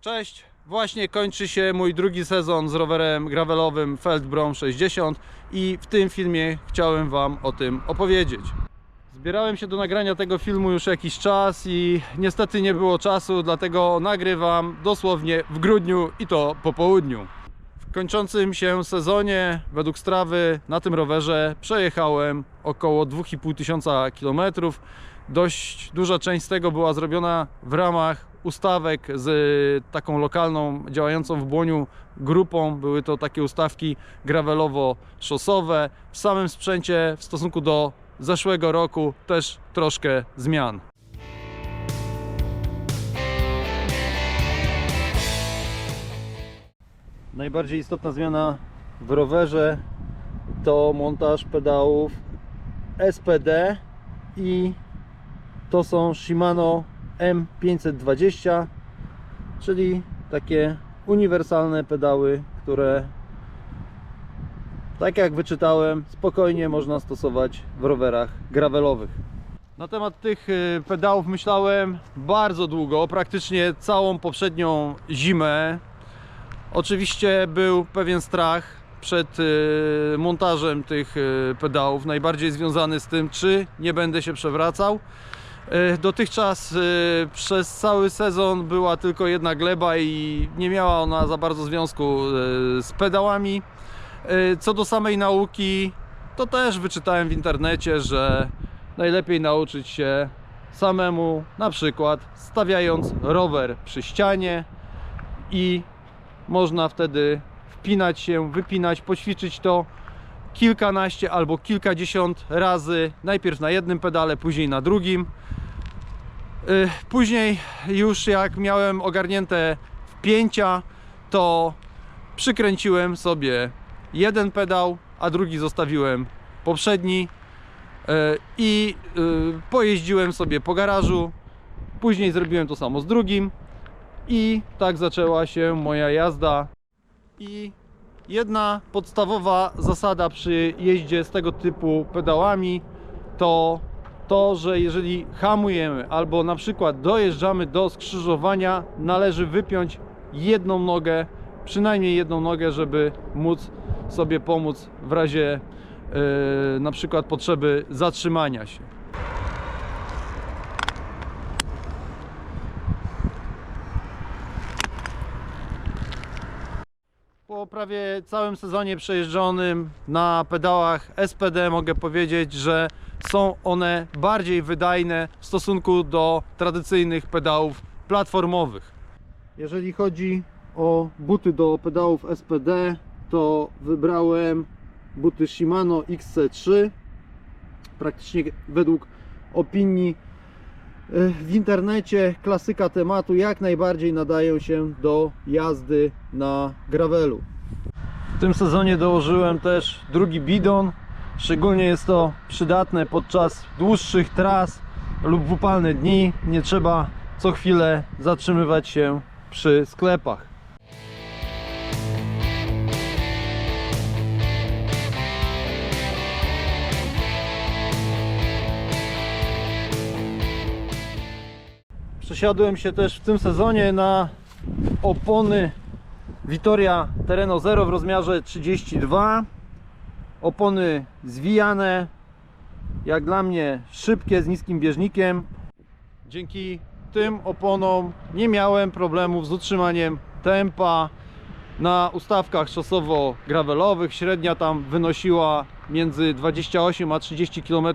Cześć, właśnie kończy się mój drugi sezon z rowerem gravelowym Feldbrom 60 i w tym filmie chciałem Wam o tym opowiedzieć. Zbierałem się do nagrania tego filmu już jakiś czas i niestety nie było czasu, dlatego nagrywam dosłownie w grudniu i to po południu. W kończącym się sezonie według Strawy na tym rowerze przejechałem około 2500 km. Dość duża część z tego była zrobiona w ramach ustawek z taką lokalną, działającą w Błoniu grupą. Były to takie ustawki gravelowo-szosowe. W samym sprzęcie w stosunku do zeszłego roku też troszkę zmian. Najbardziej istotna zmiana w rowerze to montaż pedałów SPD i to są Shimano M520, czyli takie uniwersalne pedały, które, tak jak wyczytałem, spokojnie można stosować w rowerach gravelowych. Na temat tych pedałów myślałem bardzo długo, praktycznie całą poprzednią zimę. Oczywiście był pewien strach przed montażem tych pedałów, najbardziej związany z tym, czy nie będę się przewracał. Dotychczas przez cały sezon była tylko jedna gleba i nie miała ona za bardzo związku z pedałami. Co do samej nauki, to też wyczytałem w internecie, że najlepiej nauczyć się samemu, na przykład stawiając rower przy ścianie i można wtedy wpinać się, wypinać, poćwiczyć to kilkanaście albo kilkadziesiąt razy, najpierw na jednym pedale, później na drugim. Później już jak miałem ogarnięte wpięcia, to przykręciłem sobie jeden pedał, a drugi zostawiłem poprzedni i pojeździłem sobie po garażu. Później zrobiłem to samo z drugim i tak zaczęła się moja jazda. I jedna podstawowa zasada przy jeździe z tego typu pedałami to, że jeżeli hamujemy albo na przykład dojeżdżamy do skrzyżowania, należy wypiąć jedną nogę, przynajmniej jedną nogę, żeby móc sobie pomóc w razie na przykład potrzeby zatrzymania się. Po prawie całym sezonie przejeżdżonym na pedałach SPD mogę powiedzieć, że są one bardziej wydajne w stosunku do tradycyjnych pedałów platformowych. Jeżeli chodzi o buty do pedałów SPD, to wybrałem buty Shimano XC3. Praktycznie według opinii w internecie, klasyka tematu, jak najbardziej nadają się do jazdy na gravelu. W tym sezonie dołożyłem też drugi bidon. Szczególnie jest to przydatne podczas dłuższych tras lub w upalne dni. Nie trzeba co chwilę zatrzymywać się przy sklepach. Przesiadłem się też w tym sezonie na opony Vittoria Terreno Zero w rozmiarze 32. Opony zwijane, jak dla mnie szybkie, z niskim bieżnikiem. Dzięki tym oponom nie miałem problemów z utrzymaniem tempa na ustawkach szosowo-gravelowych. Średnia tam wynosiła między 28 a 30 km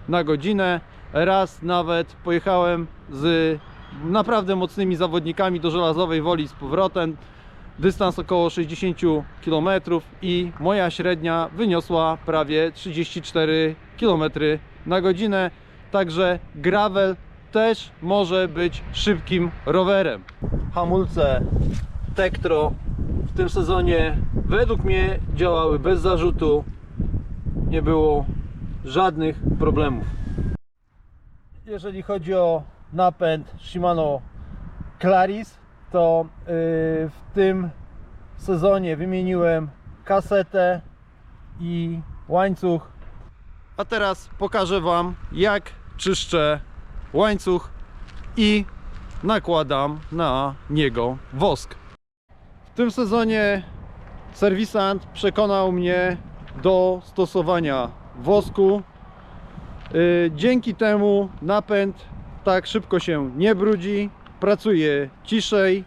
na godzinę. Raz nawet pojechałem z naprawdę mocnymi zawodnikami do Żelazowej Woli z powrotem. Dystans około 60 km i moja średnia wyniosła prawie 34 km na godzinę. Także gravel też może być szybkim rowerem. Hamulce Tektro w tym sezonie według mnie działały bez zarzutu. Nie było żadnych problemów. Jeżeli chodzi o napęd Shimano Claris, to w tym sezonie wymieniłem kasetę i łańcuch. A teraz pokażę Wam, jak czyszczę łańcuch i nakładam na niego wosk. W tym sezonie serwisant przekonał mnie do stosowania wosku. Dzięki temu napęd tak szybko się nie brudzi, pracuje ciszej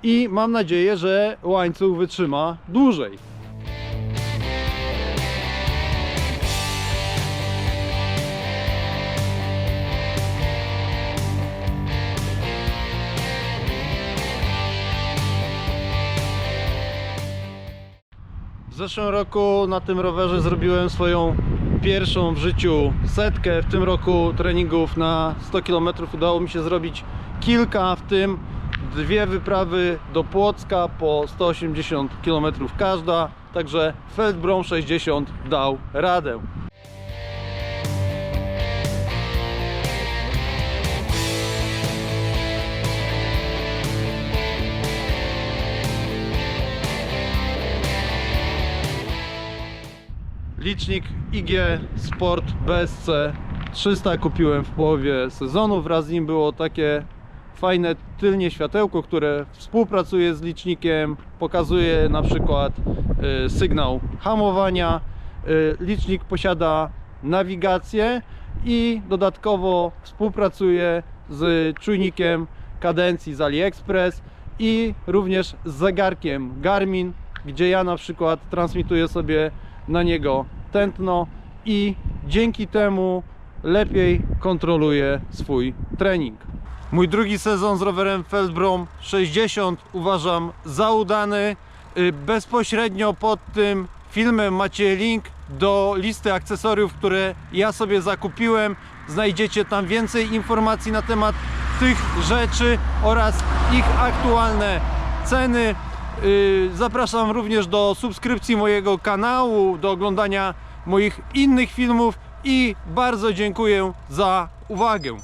i mam nadzieję, że łańcuch wytrzyma dłużej. W zeszłym roku na tym rowerze zrobiłem swoją pierwszą w życiu setkę. W tym roku treningów na 100 km udało mi się zrobić kilka, w tym 2 wyprawy do Płocka po 180 km każda. Także Feldbrom 60 dał radę. Licznik IG Sport BSC 300 kupiłem w połowie sezonu. Wraz z nim było takie fajne tylnie światełko, które współpracuje z licznikiem, pokazuje na przykład sygnał hamowania. Licznik posiada nawigację i dodatkowo współpracuje z czujnikiem kadencji z AliExpress i również z zegarkiem Garmin, gdzie ja na przykład transmituję sobie na niego tętno i dzięki temu lepiej kontroluję swój trening. Mój drugi sezon z rowerem Feldbrom 60 uważam za udany. Bezpośrednio pod tym filmem macie link do listy akcesoriów, które ja sobie zakupiłem. Znajdziecie tam więcej informacji na temat tych rzeczy oraz ich aktualne ceny. Zapraszam również do subskrypcji mojego kanału, do oglądania moich innych filmów i bardzo dziękuję za uwagę.